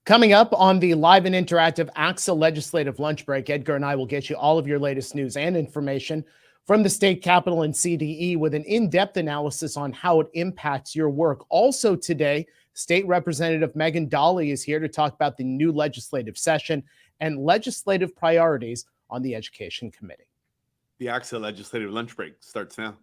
Coming up on the live and interactive ACSA legislative lunch break, Edgar and I will get you all of your latest news and information from the state capitol and CDE with an in-depth analysis on how it impacts your work. Also today, State Representative Megan Dahle is here to talk about the new legislative session and legislative priorities on the Education Committee. The ACSA legislative lunch break starts now.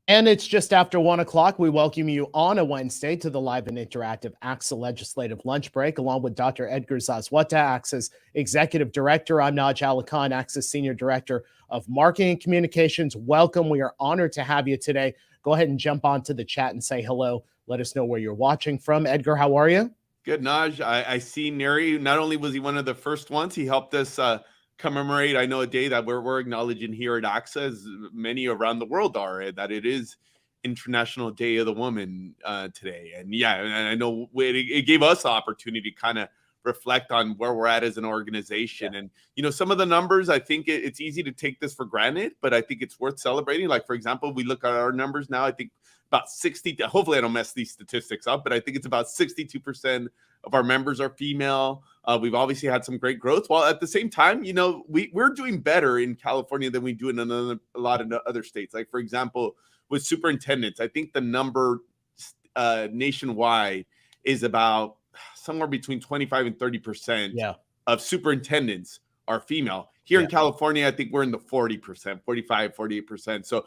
And it's just after 1 o'clock. We welcome you on a Wednesday to the live and interactive ACSA legislative lunch break, along with Dr. Edgars Birthday, ACSA's executive director. I'm Naj Alakan, ACSA's senior director of marketing and communications. Welcome. We are honored to have you today. Go ahead and jump onto the chat and say hello. Let us know where you're watching from. Edgar, how are you? Good, Naj. I see Neri. Not only was he one of the first ones, he helped us commemorate, I know, a day that we're acknowledging here at ACSA, as many around the world are, that it is International Day of the Woman today. And yeah, and I know it gave us the opportunity to kind of reflect on where we're at as an organization. Yeah. And, you know, some of the numbers, I think it's easy to take this for granted, but I think it's worth celebrating. Like, for example, we look at our numbers now, I think about 60, hopefully I don't mess these statistics up, but I think it's about 62% of our members are female. We've obviously had some great growth, while at the same time, you know, we're doing better in California than we do in a lot of other states. Like, for example, with superintendents, I think the number nationwide is about somewhere between 25 and 30% of superintendents are female. Here in California, I think we're in the 40%, 45, 48%. So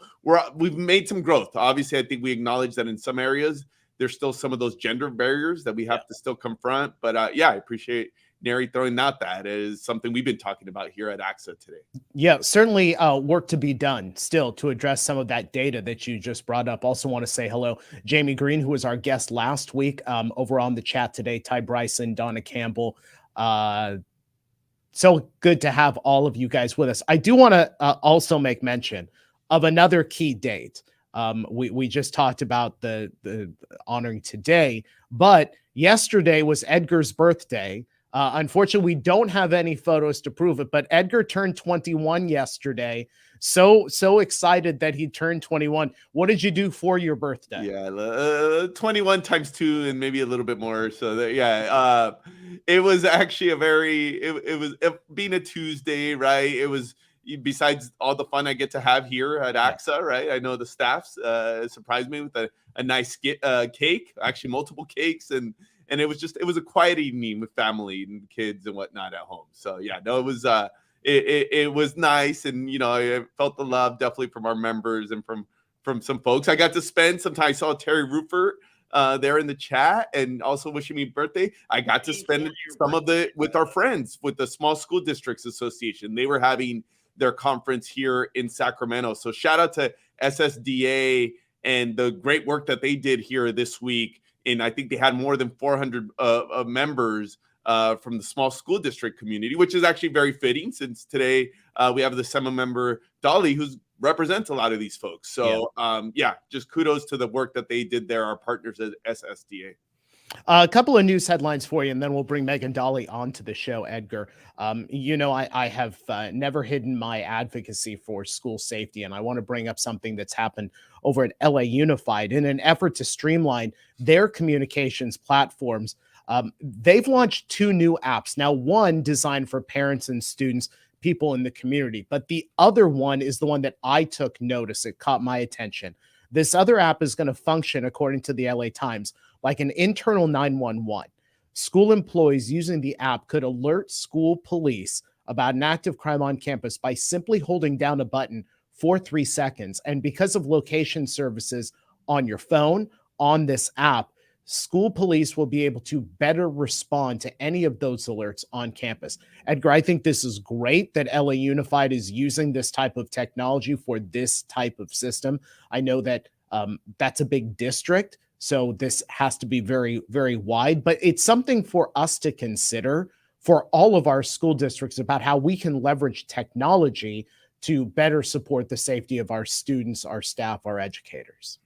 we've made some growth. Obviously, I think we acknowledge that in some areas, there's still some of those gender barriers that we have to still confront. But yeah, I appreciate Neri throwing out that as something we've been talking about here at ACSA today. Yeah, certainly work to be done still to address some of that data that you just brought up. Also want to say hello, Jamie Green, who was our guest last week, over on the chat today, Ty Bryson, Donna Campbell. So good to have all of you guys with us. I do want to also make mention of another key date. We just talked about the honoring today, but yesterday was Edgar's birthday. Unfortunately, we don't have any photos to prove it, but Edgar turned 21 yesterday. So excited that he turned 21. What did you do for your birthday? Yeah, 21 times 2 and maybe a little bit more. So that, it was actually it was being a Tuesday, right? It was, besides all the fun I get to have here at ACSA, right? I know the staffs surprised me with a nice cake, actually multiple cakes, and it was a quiet evening with family and kids and whatnot at home. So yeah, no, it was it was nice, and you know, I felt the love definitely from our members and from some folks. I got to spend some time. I saw Terry Rupert there in the chat, and also wishing me birthday. I got to spend some of the with our friends with the Small School Districts Association. They were having their conference here in Sacramento. So shout out to SSDA and the great work that they did here this week. And I think they had more than 400 members from the small school district community, which is actually very fitting since today we have the Assemblymember Dahle, who represents a lot of these folks. So yeah, just kudos to the work that they did there, our partners at SSDA. A couple of news headlines for you, and then we'll bring Megan Dahle onto the show, Edgar. You know, I have never hidden my advocacy for school safety, and I want to bring up something that's happened over at LA Unified. In an effort to streamline their communications platforms, they've launched 2 new apps. Now, one designed for parents and students, people in the community, but the other one is the one that I took notice. It caught my attention. This other app is going to function, according to the LA Times, like an internal 911. School employees using the app could alert school police about an active crime on campus by simply holding down a button for 3 seconds. And because of location services on your phone, on this app, school police will be able to better respond to any of those alerts on campus. Edgar, I think this is great that LA Unified is using this type of technology for this type of system. I know that that's a big district, so this has to be very, very wide, but it's something for us to consider for all of our school districts about how we can leverage technology to better support the safety of our students, our staff, our educators.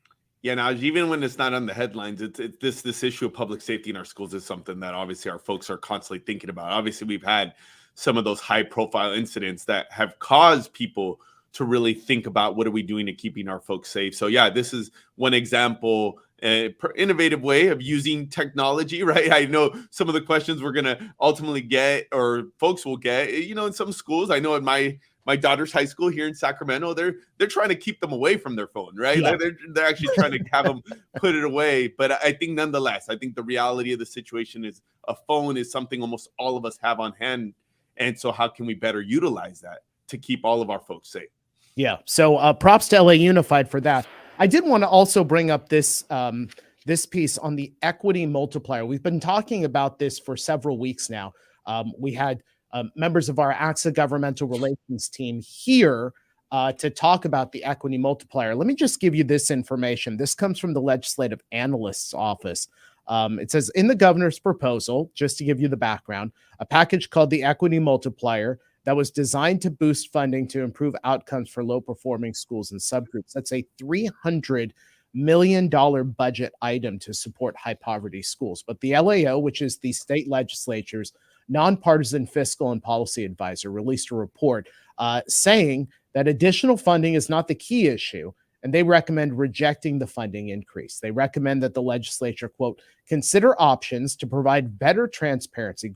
Yeah, now even when it's not on the headlines, it's this issue of public safety in our schools is something that obviously our folks are constantly thinking about. Obviously, we've had some of those high profile incidents that have caused people to really think about what are we doing to keeping our folks safe. So yeah, this is one example, innovative way of using technology, right? I know some of the questions we're going to ultimately get, or folks will get, in some schools. I know at my daughter's high school here in Sacramento, they're trying to keep them away from their phone, right? Yeah. They're actually trying to have them put it away. But I think nonetheless, I think the reality of the situation is a phone is something almost all of us have on hand. And so how can we better utilize that to keep all of our folks safe? Yeah. So props to LA Unified for that. I did want to also bring up this this piece on the equity multiplier. We've been talking about this for several weeks now. We had members of our ACSA governmental relations team here to talk about the equity multiplier. Let me just give you this information. This comes from the Legislative Analyst's Office. It says in the governor's proposal, just to give you the background, a package called the equity multiplier that was designed to boost funding to improve outcomes for low-performing schools and subgroups. That's a $300 million budget item to support high-poverty schools. But the LAO, which is the state legislature's nonpartisan fiscal and policy advisor, released a report saying that additional funding is not the key issue, and they recommend rejecting the funding increase. They recommend that the legislature, quote, consider options to provide greater transparency,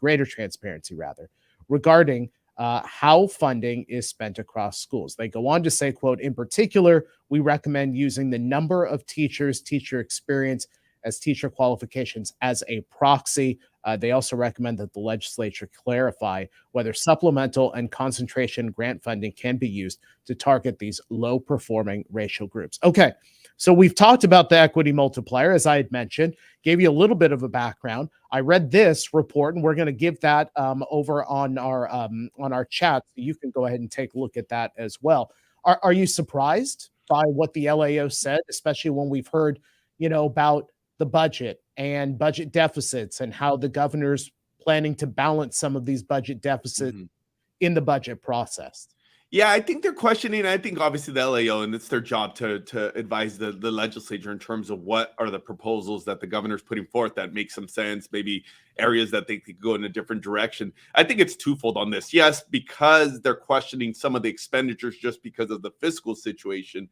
regarding how funding is spent across schools. They go on to say, quote, in particular, we recommend using the number of teachers, teacher experience as teacher qualifications as a proxy. They also recommend that the legislature clarify whether supplemental and concentration grant funding can be used to target these low-performing racial groups. Okay, so we've talked about the equity multiplier, as I had mentioned, gave you a little bit of a background. I read this report, and we're going to give that over on our chat, so you can go ahead and take a look at that as well. Are you surprised by what the LAO said, especially when we've heard, about the budget and budget deficits and how the governor's planning to balance some of these budget deficits in the budget process? Yeah, I think they're questioning. I think obviously the LAO, and it's their job to advise the legislature in terms of what are the proposals that the governor's putting forth that make some sense, maybe areas that they could go in a different direction. I think it's twofold on this. Yes, because they're questioning some of the expenditures just because of the fiscal situation.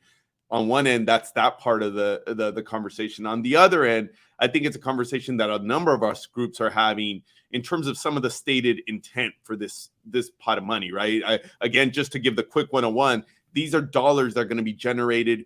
On one end, that's that part of the conversation. On the other end, I think it's a conversation that a number of us groups are having in terms of some of the stated intent for this pot of money, right? Again, just to give the quick 101, these are dollars that are going to be generated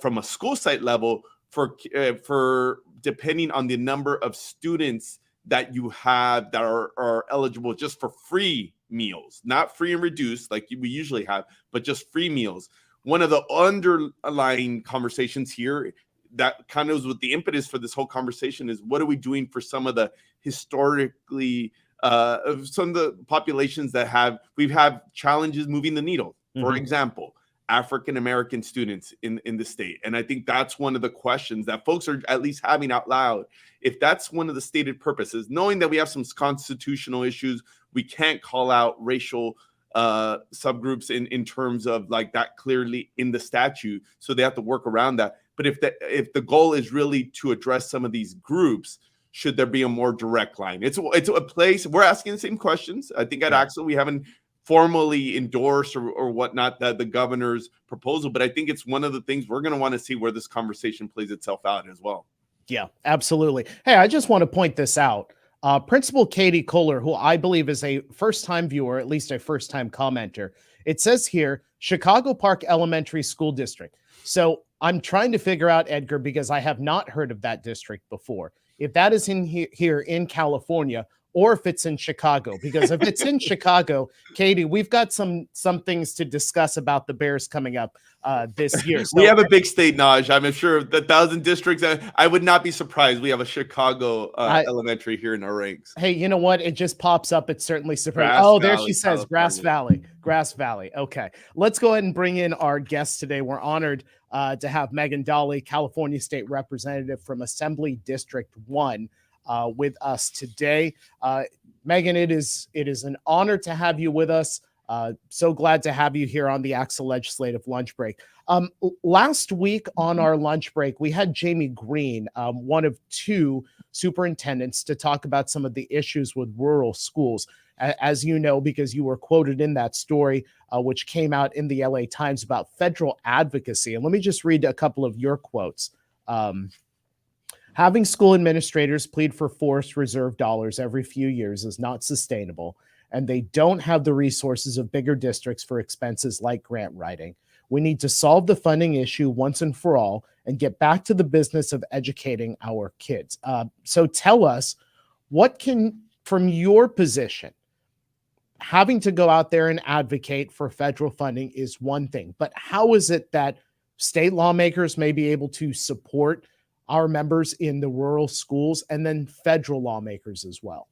from a school site level for depending on the number of students that you have that are eligible just for free meals, not free and reduced like we usually have, but just free meals. One of the underlying conversations here that kind of was with the impetus for this whole conversation is what are we doing for some of the historically some of the populations that we've had challenges moving the needle. For example, African-American students in the state. And I think that's one of the questions that folks are at least having out loud. If that's one of the stated purposes, knowing that we have some constitutional issues, we can't call out racial subgroups in terms of like that clearly in the statute, so they have to work around that. But if the goal is really to address some of these groups, should there be a more direct line? It's a place we're asking the same questions. I think at ACSA we haven't formally endorsed or whatnot the governor's proposal, but I think it's one of the things we're going to want to see where this conversation plays itself out as well. Yeah, absolutely. Hey, I just want to point this out. Principal Katie Kohler, who I believe is a first-time viewer, at least a first-time commenter, it says here, Chicago Park Elementary School District. So I'm trying to figure out, Edgar, because I have not heard of that district before, if that is in here in California or if it's in Chicago. Because if it's in Chicago, Katie, we've got some things to discuss about the Bears coming up this year. So, we have a big state, Naj. I'm sure the 1,000 districts. I would not be surprised. We have a Chicago elementary here in our ranks. Hey, you know what? It just pops up. It's certainly surprising. There she says, California. Grass Valley. Okay, let's go ahead and bring in our guest today. We're honored to have Megan Dahle, California State Representative from Assembly District 1. With us today. Megan, it is an honor to have you with us. So glad to have you here on the ACSA Legislative Lunch Break. Last week on our lunch break, we had Jamie Green, one of two superintendents, to talk about some of the issues with rural schools. As you know, because you were quoted in that story, which came out in the LA Times about federal advocacy. And let me just read a couple of your quotes. Having school administrators plead for forced reserve dollars every few years is not sustainable, and they don't have the resources of bigger districts for expenses like grant writing. We need to solve the funding issue once and for all and get back to the business of educating our kids. So tell us, what can, from your position, having to go out there and advocate for federal funding is one thing, but how is it that state lawmakers may be able to support our members in the rural schools and then federal lawmakers as well?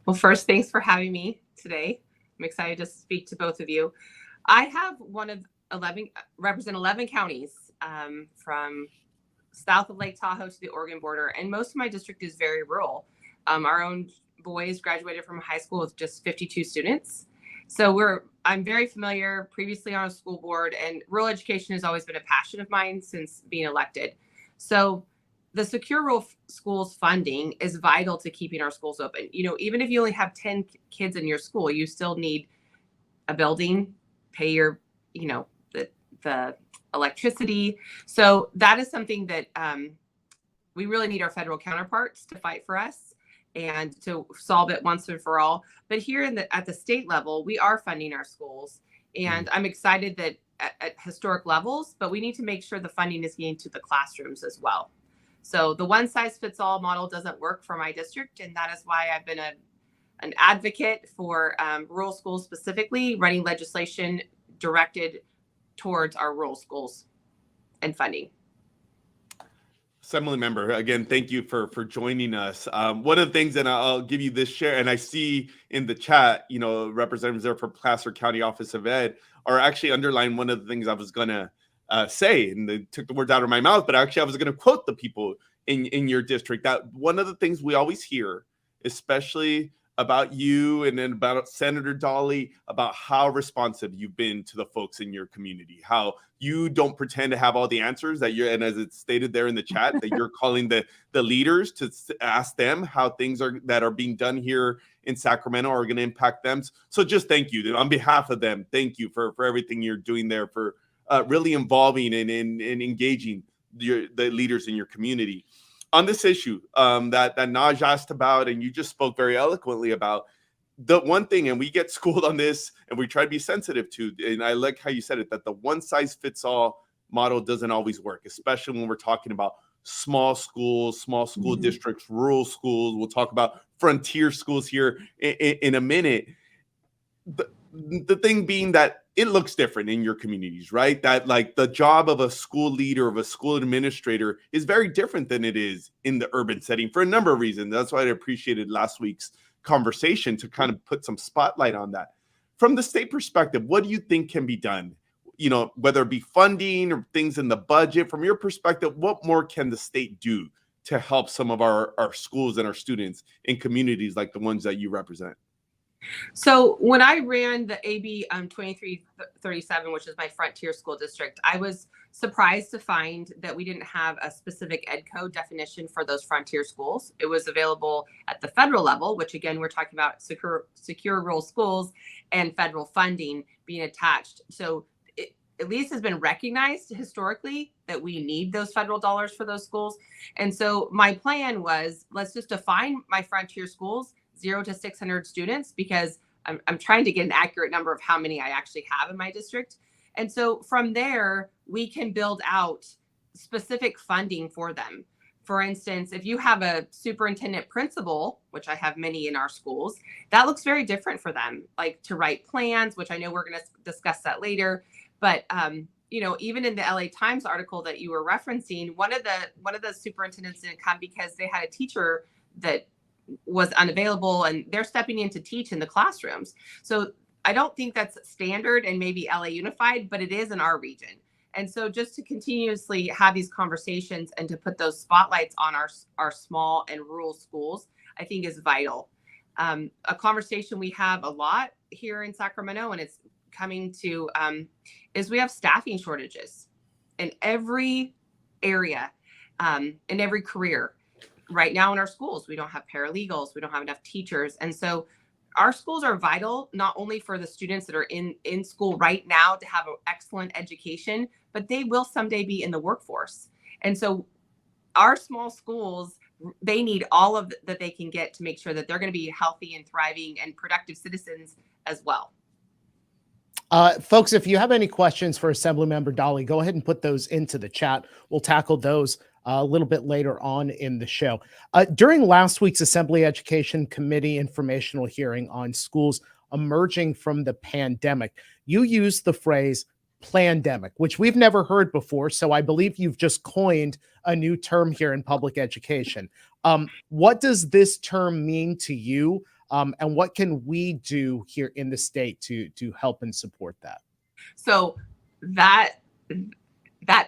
Well, first, thanks for having me today. I'm excited to speak to both of you. I have represent 11 counties from south of Lake Tahoe to the Oregon border, and most of my district is very rural. Our own boys graduated from high school with just 52 students. So I'm very familiar, previously on a school board, and rural education has always been a passion of mine since being elected. So the Secure Rural Schools funding is vital to keeping our schools open. Even if you only have 10 kids in your school, you still need a building, pay your, the electricity. So that is something that we really need our federal counterparts to fight for us and to solve it once and for all. But here at the state level, we are funding our schools, and I'm excited that at historic levels, but we need to make sure the funding is getting to the classrooms as well. So the one size fits all model doesn't work for my district, and that is why I've been an advocate for rural schools, specifically running legislation directed towards our rural schools and funding. Assemblymember, again, thank you for joining us. One of the things, and I'll give you this share, and I see in the chat, representatives there for Placer County Office of Ed are actually underlining one of the things I was going to say, and they took the words out of my mouth, but actually I was going to quote the people in your district, that one of the things we always hear, especially about you and then about Senator Dahle, about how responsive you've been to the folks in your community, how you don't pretend to have all the answers, and as it's stated there in the chat, that you're calling the leaders to ask them how things that are being done here in Sacramento are going to impact them. So just thank you on behalf of them. Thank you for everything you're doing there, for really involving and engaging the leaders in your community. On this issue that Naj asked about, and you just spoke very eloquently about, the one thing, and we get schooled on this, and we try to be sensitive to, and I like how you said it, that the one size fits all model doesn't always work, especially when we're talking about small schools, small school districts, rural schools. We'll talk about frontier schools here in a minute. The thing being that it looks different in your communities, right? That like the job of a school leader, of a school administrator, is very different than it is in the urban setting for a number of reasons. That's why I appreciated last week's conversation to kind of put some spotlight on that. From the state perspective, what do you think can be done? Whether it be funding or things in the budget, from your perspective, what more can the state do to help some of our schools and our students in communities like the ones that you represent? So when I ran the AB 2337, which is my frontier school district, I was surprised to find that we didn't have a specific ed code definition for those frontier schools. It was available at the federal level, which again, we're talking about secure rural schools and federal funding being attached. So it at least has been recognized historically that we need those federal dollars for those schools. And so my plan was, let's just define my frontier schools 0 to 600 students, because I'm trying to get an accurate number of how many I actually have in my district. And so from there, we can build out specific funding for them. For instance, if you have a superintendent principal, which I have many in our schools, that looks very different for them, like to write plans, which I know we're going to discuss that later. But even in the LA Times article that you were referencing, one of the superintendents didn't come because they had a teacher that was unavailable, and they're stepping in to teach in the classrooms. So I don't think that's standard and maybe LA Unified, but it is in our region. And so just to continuously have these conversations and to put those spotlights on our small and rural schools, I think is vital. A conversation we have a lot here in Sacramento, and it's coming to, is we have staffing shortages in every area, in every career. Right now in our schools, we don't have paralegals, we don't have enough teachers. And so our schools are vital, not only for the students that are in school right now to have an excellent education, but they will someday be in the workforce. And so our small schools, they need all of that they can get to make sure that they're going to be healthy and thriving and productive citizens as well. Folks, if you have any questions for Assemblymember Dahle, go ahead and put those into the chat. We'll tackle those a little bit later on in the show. During last week's Assembly Education Committee informational hearing on schools emerging from the pandemic, you used the phrase plandemic, which we've never heard before. So I believe you've just coined a new term here in public education. What does this term mean to you? And what can we do here in the state to help and support that? So that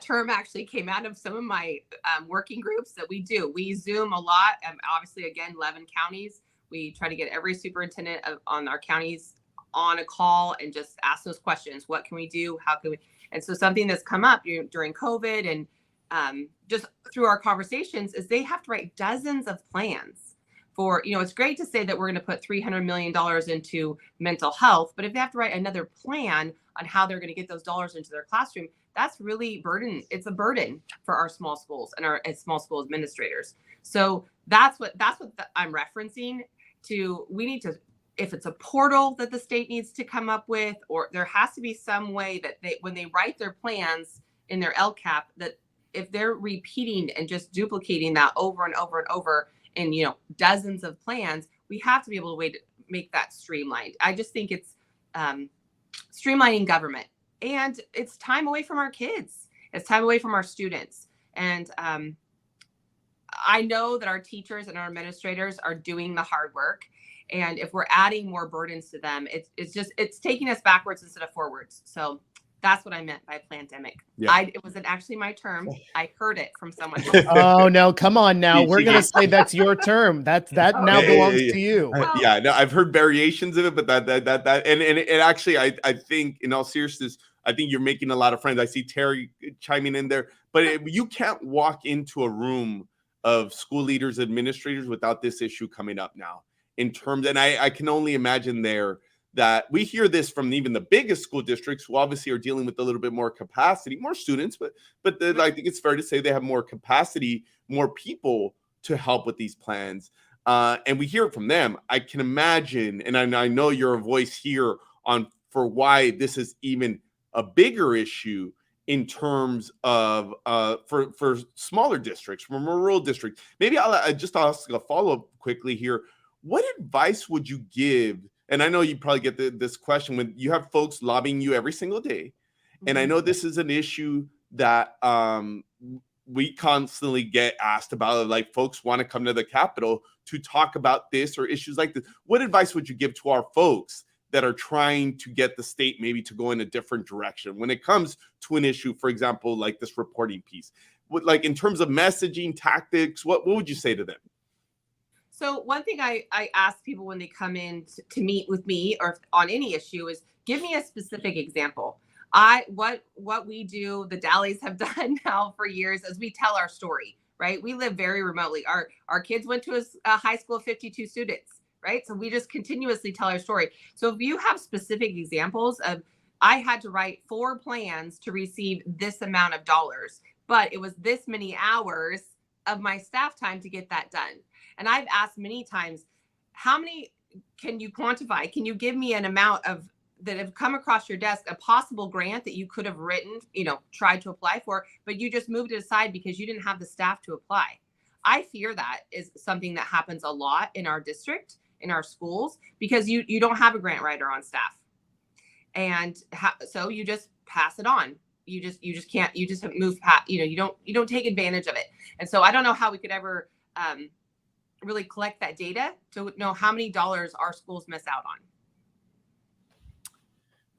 term actually came out of some of my working groups that we do. We Zoom a lot. Obviously, again, 11 counties. We try to get every superintendent on our counties on a call and just ask those questions. What can we do? How can we? And so something that's come up during COVID and just through our conversations is they have to write dozens of plans for, it's great to say that we're going to put $300 million into mental health, but if they have to write another plan on how they're going to get those dollars into their classroom, that's really burden. It's a burden for our small schools and our small school administrators. So that's what I'm referencing to. We need to, if it's a portal that the state needs to come up with, or there has to be some way that when they write their plans in their LCAP, that if they're repeating and just duplicating that over and over and over in, dozens of plans, we have to be able to make that streamlined. I just think it's streamlining government, and it's time away from our kids. It's time away from our students. And I know that our teachers and our administrators are doing the hard work. And if we're adding more burdens to them, it's taking us backwards instead of forwards. So that's what I meant by plandemic. Yeah. It wasn't actually my term. I heard it from someone else. Oh no, come on now. We're gonna say that's your term. That now belongs to you. Yeah, no, I've heard variations of it, but that and actually I think, in all seriousness, I think you're making a lot of friends. I see Terry chiming in there, but you can't walk into a room of school leaders, administrators without this issue coming up now. In terms, and I can only imagine there that we hear this from even the biggest school districts, who obviously are dealing with a little bit more capacity, more students, but I think it's fair to say they have more capacity, more people to help with these plans. And we hear it from them. I can imagine, and I know you're a voice here for why this is even a bigger issue in terms of for smaller districts, from rural districts. Maybe I'll just ask a follow-up quickly here. What advice would you give? And I know you probably get this question when you have folks lobbying you every single day. And I know this is an issue that we constantly get asked about. Like, folks want to come to the Capitol to talk about this or issues like this. What advice would you give to our folks that are trying to get the state maybe to go in a different direction when it comes to an issue, for example, like this reporting piece? Like, in terms of messaging, tactics, what would you say to them? So one thing I ask people when they come in to meet with me or on any issue is, give me a specific example. What we do, the Dahles have done now for years, is we tell our story, right? We live very remotely. Our kids went to a high school of 52 students, right? So we just continuously tell our story. So if you have specific examples of, I had to write 4 plans to receive this amount of dollars, but it was this many hours of my staff time to get that done. And I've asked many times, how many can you quantify? Can you give me an amount of that have come across your desk, a possible grant that you could have written, tried to apply for, but you just moved it aside because you didn't have the staff to apply? I fear that is something that happens a lot in our district, in our schools, because you don't have a grant writer on staff. And so you just pass it on. You just can't, you just move past, you don't take advantage of it. And so I don't know how we could ever really collect that data to know how many dollars our schools miss out on.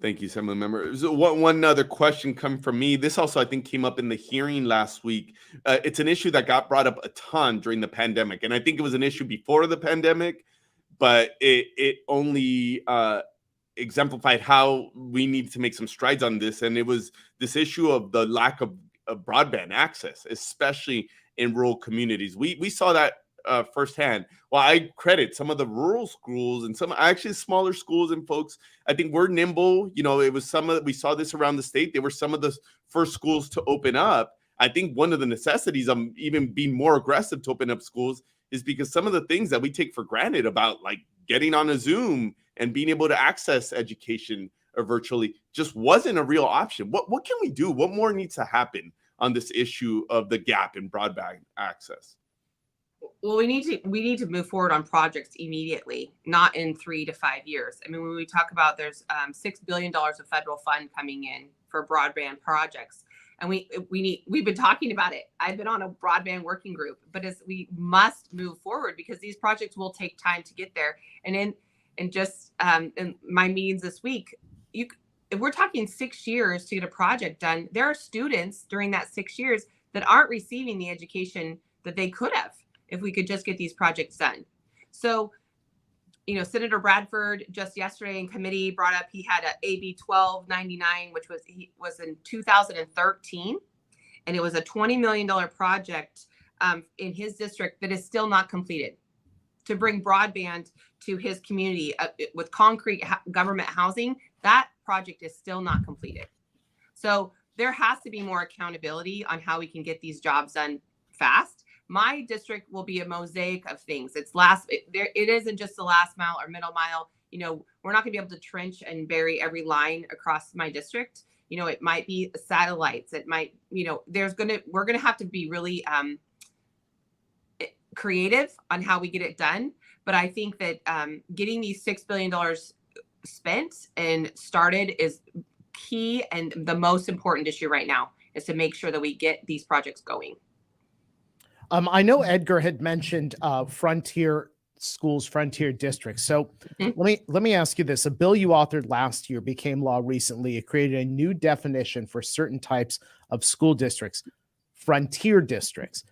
Thank you, Assemblymember. So one other question coming from me. This also, I think, came up in the hearing last week. It's an issue that got brought up a ton during the pandemic. And I think it was an issue before the pandemic, but it only exemplified how we need to make some strides on this. And it was this issue of the lack of broadband access, especially in rural communities. We saw that firsthand. Well, I credit some of the rural schools and some actually smaller schools and folks. I think we're nimble. You know, it was we saw this around the state. They were some of the first schools to open up. I think one of the necessities of even being more aggressive to open up schools is because some of the things that we take for granted about, like getting on a Zoom and being able to access education virtually, just wasn't a real option. What can we do? What more needs to happen on this issue of the gap in broadband access? Well, we need to move forward on projects immediately, not in 3 to 5 years. I mean, when we talk about there's $6 billion of federal fund coming in for broadband projects, and we've been talking about it. I've been on a broadband working group, but we must move forward because these projects will take time to get there. And in my meetings this week, if we're talking 6 years to get a project done, there are students during that 6 years that aren't receiving the education that they could have if we could just get these projects done. So, you know, Senator Bradford just yesterday in committee brought up, he had a AB 1299, which was in 2013. And it was a $20 million project in his district that is still not completed to bring broadband to his community with concrete government housing. That project is still not completed. So there has to be more accountability on how we can get these jobs done fast. My district will be a mosaic of things. It isn't just the last mile or middle mile. You know, we're not gonna be able to trench and bury every line across my district. You know, it might be satellites. It might, you know, we're gonna have to be really creative on how we get it done. But I think that getting these $6 billion spent and started is key, and the most important issue right now is to make sure that we get these projects going. I know Edgar had mentioned frontier schools, frontier districts. So let me ask you this. A bill you authored last year became law recently. It created a new definition for certain types of school districts, frontier districts.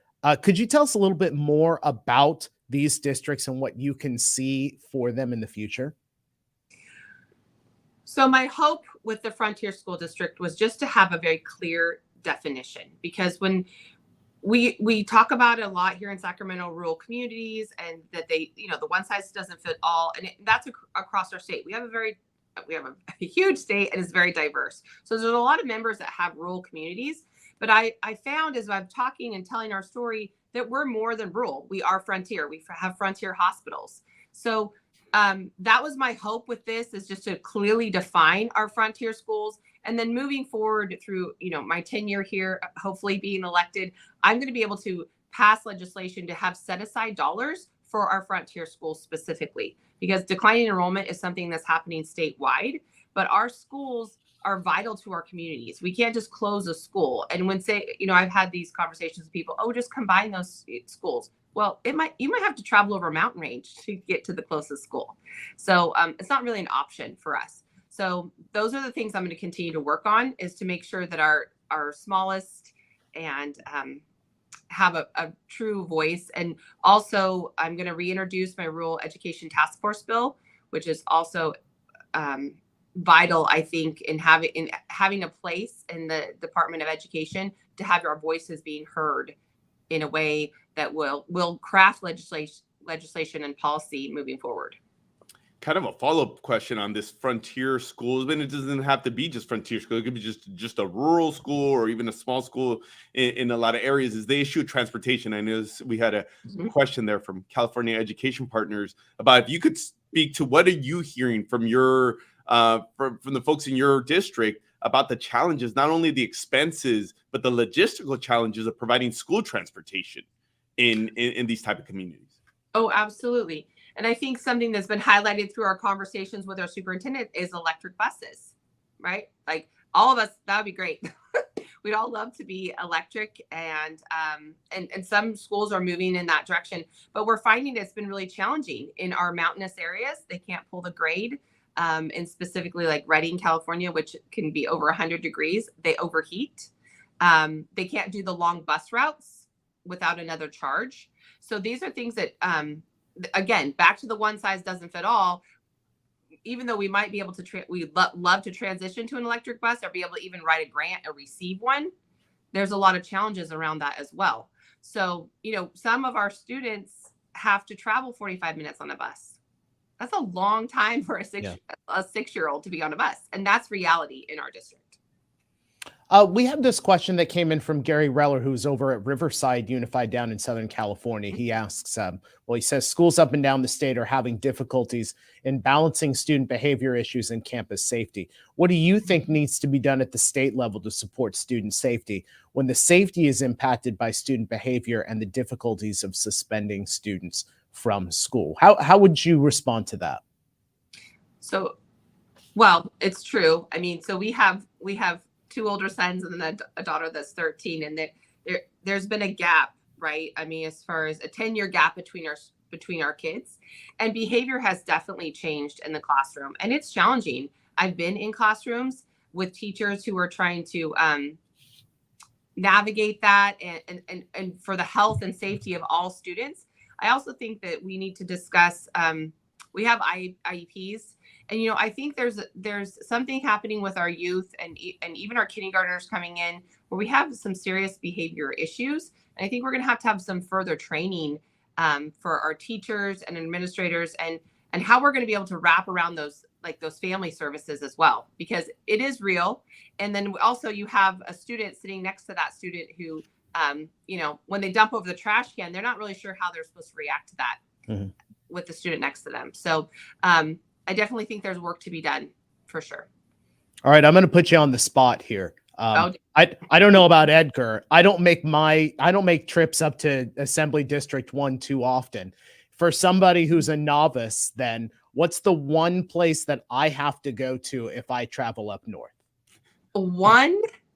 Could you tell us a little bit more about these districts and what you can see for them in the future? So my hope with the frontier school district was just to have a very clear definition, because when we talk about it a lot here in Sacramento, rural communities, and that they, you know, the one size doesn't fit all, and that's across our state. We have a huge state, and it's very diverse. So there's a lot of members that have rural communities, but I found as I'm talking and telling our story that we're more than rural. We are frontier. We have frontier hospitals. So that was my hope with this, is just to clearly define our frontier schools. And then moving forward through, you know, my tenure here, hopefully being elected, I'm going to be able to pass legislation to have set aside dollars for our frontier schools specifically, because declining enrollment is something that's happening statewide, but our schools are vital to our communities. We can't just close a school. And I've had these conversations with people, oh, just combine those schools. Well, you might have to travel over a mountain range to get to the closest school. So it's not really an option for us. So those are the things I'm going to continue to work on, is to make sure that our smallest and have a true voice. And also I'm going to reintroduce my Rural Education Task Force bill, which is also vital, I think, in having a place in the Department of Education to have our voices being heard in a way that will craft legislation and policy moving forward. Kind of a follow-up question on this frontier schools, but it doesn't have to be just frontier school. It could be just a rural school or even a small school in a lot of areas. Is the issue of transportation? I know we had a question there from California Education Partners about if you could speak to what are you hearing from your from the folks in your district about the challenges, not only the expenses, but the logistical challenges of providing school transportation in these type of communities. Oh, absolutely. And I think something that's been highlighted through our conversations with our superintendent is electric buses, right? Like all of us, that would be great. We'd all love to be electric, and some schools are moving in that direction, but we're finding it's been really challenging in our mountainous areas. They can't pull the grade, and specifically like Redding, California, which can be over 100 degrees. They overheat. They can't do the long bus routes without another charge. So these are things that again, back to the one size doesn't fit all. Even though we might be able to, love to transition to an electric bus or be able to even write a grant or receive one, there's a lot of challenges around that as well. So, some of our students have to travel 45 minutes on a bus. That's a long time for a 6-year-old to be on a bus. And that's reality in our district. We have this question that came in from Gary Reller, who's over at Riverside Unified down in Southern California. He asks, he says schools up and down the state are having difficulties in balancing student behavior issues and campus safety. What do you think needs to be done at the state level to support student safety when the safety is impacted by student behavior and the difficulties of suspending students from school? How would you respond to that? So, well, it's true. I mean, so we have 2 older sons and then a daughter that's 13, and there's been a gap, right? I mean, as far as a 10-year gap between our kids, and behavior has definitely changed in the classroom, and it's challenging. I've been in classrooms with teachers who are trying to navigate that and for the health and safety of all students. I also think that we need to discuss, we have IEPs. And, I think there's something happening with our youth and even our kindergartners coming in where we have some serious behavior issues. And I think we're going to have some further training for our teachers and administrators and how we're going to be able to wrap around those family services as well, because it is real. And then also you have a student sitting next to that student who, when they dump over the trash can, they're not really sure how they're supposed to react to that with the student next to them. So, I definitely think there's work to be done for sure. All right. I'm going to put you on the spot here. I don't know about Edgar. I don't make trips up to Assembly District 1 too often. For somebody who's a novice, then what's the one place that I have to go to if I travel up north?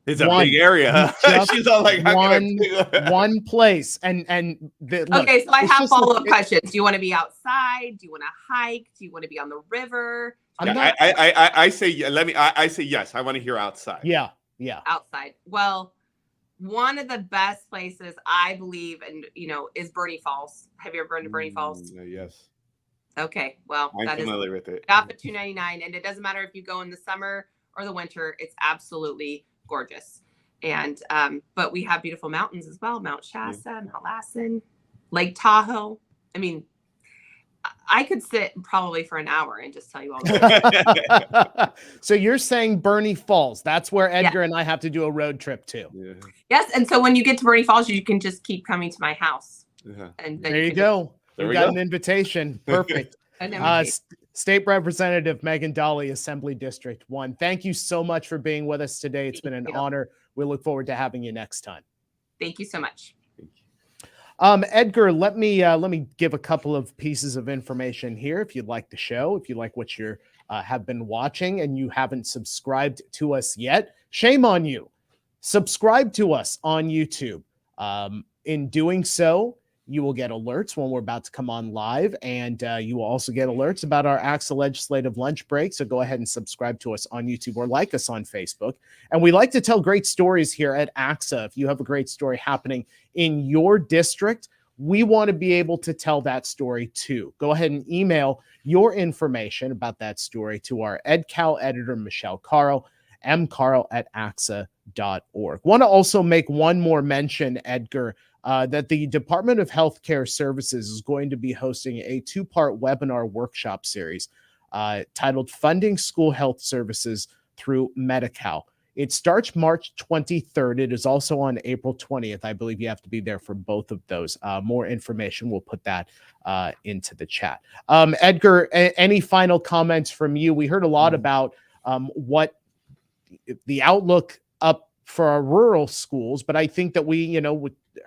It's a big area. She's all like, one place. And look, okay, so I have follow-up questions. Do you want to be outside? Do you want to hike? Do you want to be on the river? I say yes. I want to hear outside. Yeah. Outside. Well, one of the best places I believe, and is Bernie Falls. Have you ever been to Bernie Falls? Yes. Okay. Well, I'm familiar with it. Off at $2.99, and it doesn't matter if you go in the summer or the winter. It's absolutely gorgeous. And but we have beautiful mountains as well. Mount Shasta, Mount Lassen, Lake Tahoe. I mean, I could sit probably for an hour and just tell you all that. So you're saying Bernie Falls. That's where Edgar and I have to do a road trip to. Yeah. Yes. And so when you get to Bernie Falls, you can just keep coming to my house. And then there you go. We got an invitation. Perfect. State Representative Megan Dahle, Assembly District 1. Thank you so much for being with us today. It's been an honor. We look forward to having you next time. Thank you so much. Edgar, let me give a couple of pieces of information here. If you'd like the show, if you like what you have been watching and you haven't subscribed to us yet, shame on you. Subscribe to us on YouTube. In doing so, you will get alerts when we're about to come on live, and you will also get alerts about our ACSA legislative lunch break. So go ahead and subscribe to us on YouTube or like us on Facebook. And we like to tell great stories here at ACSA. If you have a great story happening in your district, we want to be able to tell that story too. Go ahead and email your information about that story to our EdCal editor, Michelle Carl, mcarl@acsa.org. Want to also make one more mention, Edgar, that the Department of Healthcare Services is going to be hosting a 2-part webinar workshop series titled Funding School Health Services Through Medi-Cal. It starts March 23rd. It is also on April 20th. I believe you have to be there for both of those. More information, we'll put that into the chat. Edgar, any final comments from you? We heard a lot about what the outlook up for our rural schools, but I think that we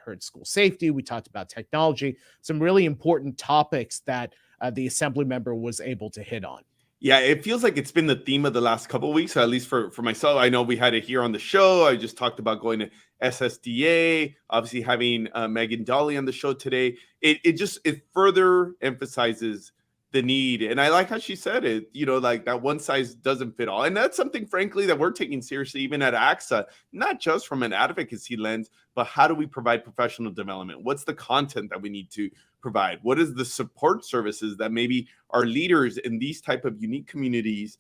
heard school safety. We talked about technology, some really important topics that the Assembly member was able to hit on. Yeah, it feels like it's been the theme of the last couple of weeks, at least for myself. I know we had it here on the show. I just talked about going to SSDA, obviously having Megan Dahle on the show today. It further emphasizes the need. And I like how she said it, like that one size doesn't fit all. And that's something, frankly, that we're taking seriously, even at ACSA, not just from an advocacy lens, but how do we provide professional development? What's the content that we need to provide? What is the support services that maybe our leaders in these type of unique communities,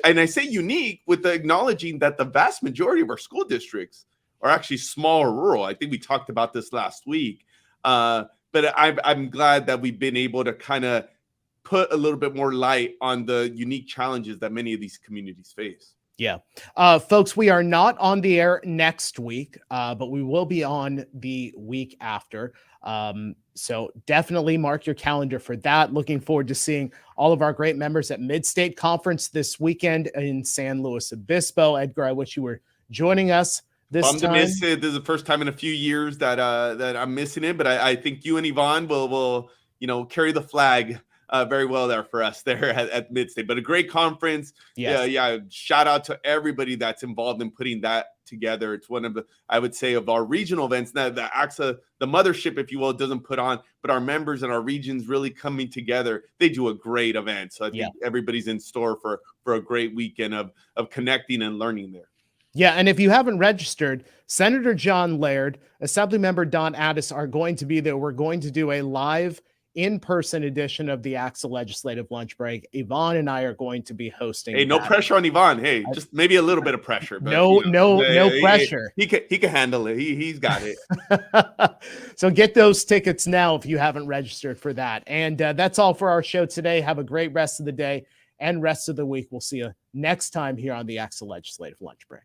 and I say unique with the acknowledging that the vast majority of our school districts are actually small or rural. I think we talked about this last week. But I'm glad that we've been able to kind of put a little bit more light on the unique challenges that many of these communities face. Yeah. Folks, we are not on the air next week, but we will be on the week after. So definitely mark your calendar for that. Looking forward to seeing all of our great members at Mid-State Conference this weekend in San Luis Obispo. Edgar, I wish you were joining us this time. To miss it. This is the first time in a few years that I'm missing it, but I think you and Yvonne will carry the flag very well there for us there at Mid-State. But a great conference. Yes. Yeah. Shout out to everybody that's involved in putting that together. It's one of the, I would say, of our regional events that the ACSA, the mothership, if you will, doesn't put on, but our members and our regions really coming together. They do a great event. So I think everybody's in store for a great weekend of connecting and learning there. Yeah, and if you haven't registered, Senator John Laird, Assemblymember Don Addis are going to be there. We're going to do a live in-person edition of the ACSA Legislative Lunch Break. Yvonne and I are going to be hosting. Hey, no pressure on Yvonne. Hey, just maybe a little bit of pressure. But, no pressure. He can handle it. He's got it. So get those tickets now if you haven't registered for that. And that's all for our show today. Have a great rest of the day and rest of the week. We'll see you next time here on the ACSA Legislative Lunch Break.